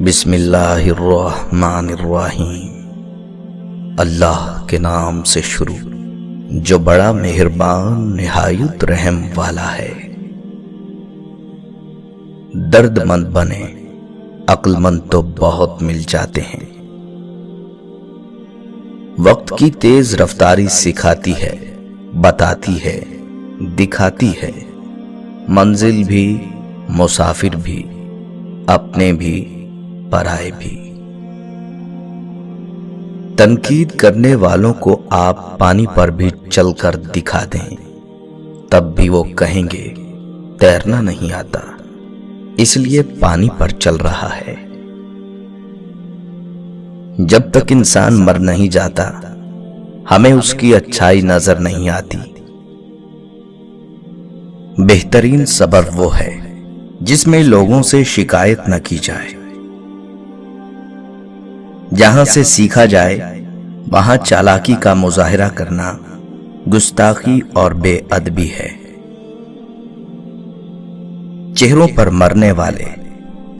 بسم اللہ الرحمن الرحیم۔ اللہ کے نام سے شروع جو بڑا مہربان نہایت رحم والا ہے۔ درد مند بنے عقل مند تو بہت مل جاتے ہیں۔ وقت کی تیز رفتاری سکھاتی ہے، بتاتی ہے، دکھاتی ہے، منزل بھی، مسافر بھی، اپنے بھی، پرائے بھی۔ تنقید کرنے والوں کو آپ پانی پر بھی چل کر دکھا دیں، تب بھی وہ کہیں گے تیرنا نہیں آتا، اس لیے پانی پر چل رہا ہے۔ جب تک انسان مر نہیں جاتا، ہمیں اس کی اچھائی نظر نہیں آتی۔ بہترین صبر وہ ہے جس میں لوگوں سے شکایت نہ کی جائے۔ جہاں سے سیکھا جائے وہاں چالاکی کا مظاہرہ کرنا گستاخی اور بے ادبی ہے۔ چہروں پر مرنے والے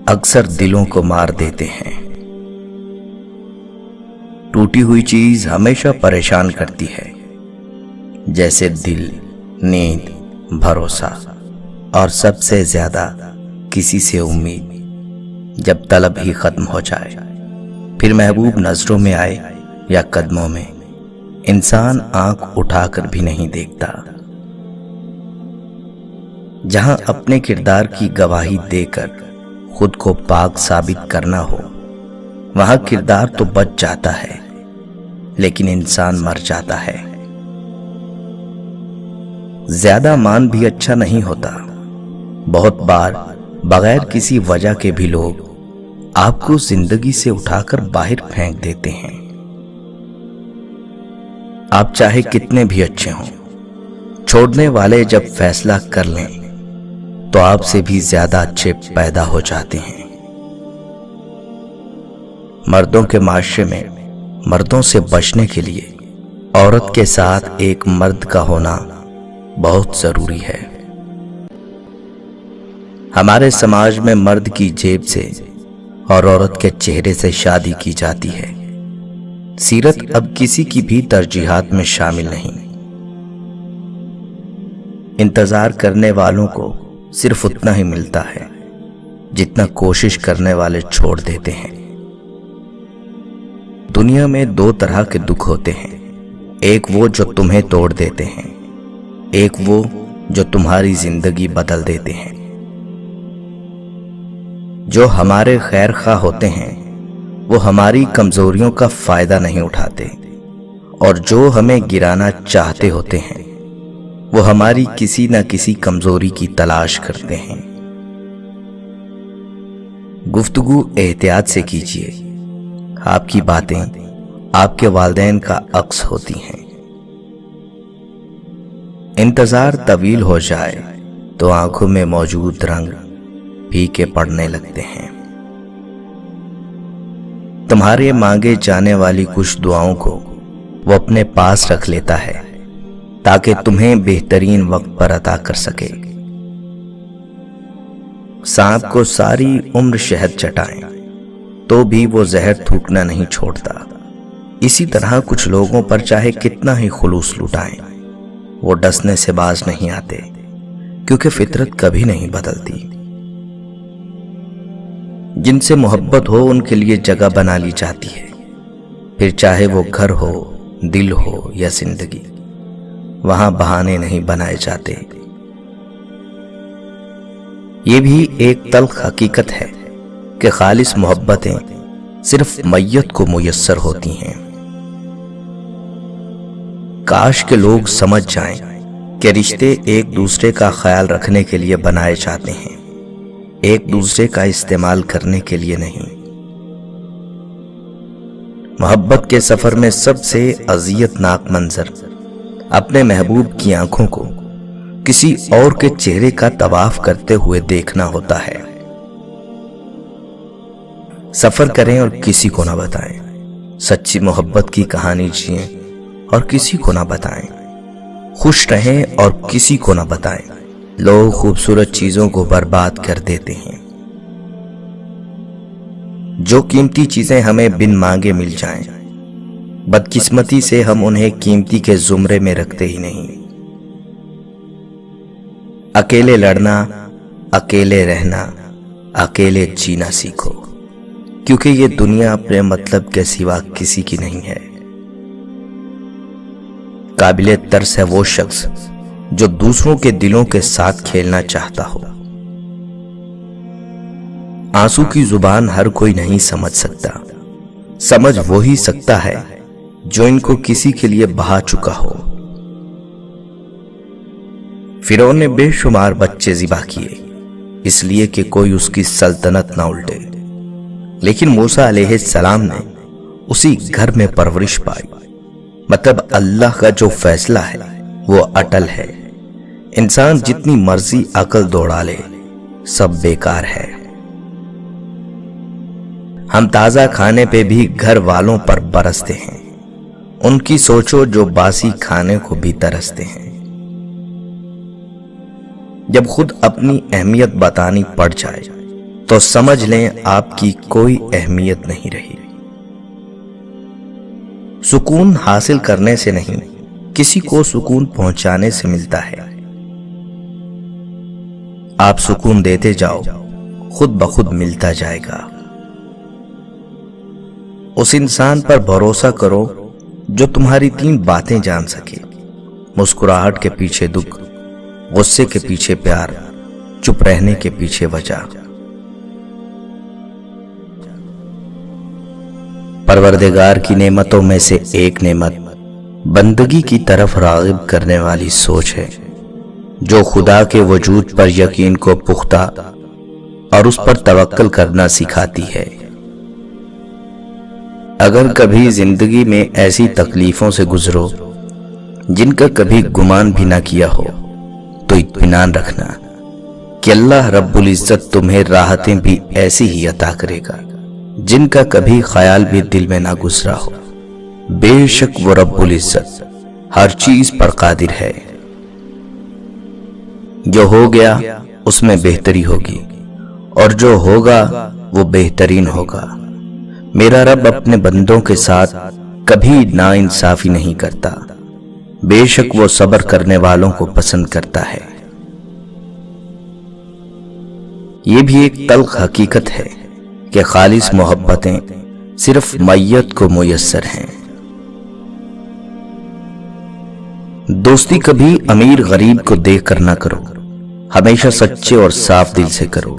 اکثر دلوں کو مار دیتے ہیں۔ ٹوٹی ہوئی چیز ہمیشہ پریشان کرتی ہے، جیسے دل، نیند، بھروسہ اور سب سے زیادہ کسی سے امید۔ جب طلب ہی ختم ہو جائے، پھر محبوب نظروں میں آئے یا قدموں میں، انسان آنکھ اٹھا کر بھی نہیں دیکھتا۔ جہاں اپنے کردار کی گواہی دے کر خود کو پاک ثابت کرنا ہو، وہاں کردار تو بچ جاتا ہے لیکن انسان مر جاتا ہے۔ زیادہ مان بھی اچھا نہیں ہوتا۔ بہت بار بغیر کسی وجہ کے بھی لوگ آپ کو زندگی سے اٹھا کر باہر پھینک دیتے ہیں۔ آپ چاہے کتنے بھی اچھے ہوں، چھوڑنے والے جب فیصلہ کر لیں تو آپ سے بھی زیادہ اچھے پیدا ہو جاتے ہیں۔ مردوں کے معاشرے میں مردوں سے بچنے کے لیے عورت کے ساتھ ایک مرد کا ہونا بہت ضروری ہے۔ ہمارے سماج میں مرد کی جیب سے اور عورت کے چہرے سے شادی کی جاتی ہے۔ سیرت اب کسی کی بھی ترجیحات میں شامل نہیں۔ انتظار کرنے والوں کو صرف اتنا ہی ملتا ہے جتنا کوشش کرنے والے چھوڑ دیتے ہیں۔ دنیا میں دو طرح کے دکھ ہوتے ہیں، ایک وہ جو تمہیں توڑ دیتے ہیں، ایک وہ جو تمہاری زندگی بدل دیتے ہیں۔ جو ہمارے خیر خواہ ہوتے ہیں وہ ہماری کمزوریوں کا فائدہ نہیں اٹھاتے، اور جو ہمیں گرانا چاہتے ہوتے ہیں وہ ہماری کسی نہ کسی کمزوری کی تلاش کرتے ہیں۔ گفتگو احتیاط سے کیجیے، آپ کی باتیں آپ کے والدین کا عکس ہوتی ہیں۔ انتظار طویل ہو جائے تو آنکھوں میں موجود رنگ پھیکے پڑنے لگتے ہیں۔ تمہارے مانگے جانے والی کچھ دعاؤں کو وہ اپنے پاس رکھ لیتا ہے تاکہ تمہیں بہترین وقت پر عطا کر سکے۔ سانپ کو ساری عمر شہد چٹائیں تو بھی وہ زہر تھوکنا نہیں چھوڑتا۔ اسی طرح کچھ لوگوں پر چاہے کتنا ہی خلوص لٹائیں، وہ ڈسنے سے باز نہیں آتے، کیونکہ فطرت کبھی نہیں بدلتی۔ جن سے محبت ہو ان کے لیے جگہ بنا لی جاتی ہے، پھر چاہے وہ گھر ہو، دل ہو یا زندگی، وہاں بہانے نہیں بنائے جاتے۔ یہ بھی ایک تلخ حقیقت ہے کہ خالص محبتیں صرف میت کو میسر ہوتی ہیں۔ کاش کہ لوگ سمجھ جائیں کہ رشتے ایک دوسرے کا خیال رکھنے کے لیے بنائے جاتے ہیں، ایک دوسرے کا استعمال کرنے کے لیے نہیں۔ محبت کے سفر میں سب سے اذیت ناک منظر اپنے محبوب کی آنکھوں کو کسی اور کے چہرے کا طواف کرتے ہوئے دیکھنا ہوتا ہے۔ سفر کریں اور کسی کو نہ بتائیں، سچی محبت کی کہانی جئیں اور کسی کو نہ بتائیں، خوش رہیں اور کسی کو نہ بتائیں۔ لوگ خوبصورت چیزوں کو برباد کر دیتے ہیں، جو قیمتی چیزیں ہمیں بن مانگے مل جائیں، بدقسمتی سے ہم انہیں قیمتی کے زمرے میں رکھتے ہی نہیں۔ اکیلے لڑنا، اکیلے رہنا، اکیلے جینا سیکھو، کیونکہ یہ دنیا اپنے مطلب کے سوا کسی کی نہیں ہے۔ قابل ترس ہے وہ شخص جو دوسروں کے دلوں کے ساتھ کھیلنا چاہتا ہو۔ آنسو کی زبان ہر کوئی نہیں سمجھ سکتا، سمجھ وہی سکتا ہے جو ان کو کسی کے لیے بہا چکا ہو۔ فرعون نے بے شمار بچے ذبح کیے اس لیے کہ کوئی اس کی سلطنت نہ الٹے، لیکن موسیٰ علیہ السلام نے اسی گھر میں پرورش پائی۔ مطلب اللہ کا جو فیصلہ ہے وہ اٹل ہے، انسان جتنی مرضی عقل دوڑا لے سب بیکار ہے۔ ہم تازہ کھانے پہ بھی گھر والوں پر برستے ہیں، ان کی سوچو جو باسی کھانے کو بھی ترستے ہیں۔ جب خود اپنی اہمیت بتانی پڑ جائے تو سمجھ لیں آپ کی کوئی اہمیت نہیں رہی۔ سکون حاصل کرنے سے نہیں، کسی کو سکون پہنچانے سے ملتا ہے۔ آپ سکون دیتے جاؤ، خود بخود ملتا جائے گا۔ اس انسان پر بھروسہ کرو جو تمہاری 3 باتیں جان سکے: مسکراہٹ کے پیچھے دکھ، غصے کے پیچھے پیار، چپ رہنے کے پیچھے وجہ۔ پروردگار کی نعمتوں میں سے ایک نعمت بندگی کی طرف راغب کرنے والی سوچ ہے، جو خدا کے وجود پر یقین کو پختہ اور اس پر توکل کرنا سکھاتی ہے۔ اگر کبھی زندگی میں ایسی تکلیفوں سے گزرو جن کا کبھی گمان بھی نہ کیا ہو تو اطمینان رکھنا کہ اللہ رب العزت تمہیں راحتیں بھی ایسی ہی عطا کرے گا جن کا کبھی خیال بھی دل میں نہ گزرا ہو۔ بے شک وہ رب العزت ہر چیز پر قادر ہے۔ جو ہو گیا اس میں بہتری ہوگی اور جو ہوگا وہ بہترین ہوگا۔ میرا رب اپنے بندوں کے ساتھ کبھی ناانصافی نہیں کرتا، بے شک وہ صبر کرنے والوں کو پسند کرتا ہے۔ یہ بھی ایک تلخ حقیقت ہے کہ خالص محبتیں صرف میت کو میسر ہیں۔ دوستی کبھی امیر غریب کو دیکھ کر نہ کرو، ہمیشہ سچے اور صاف دل سے کرو۔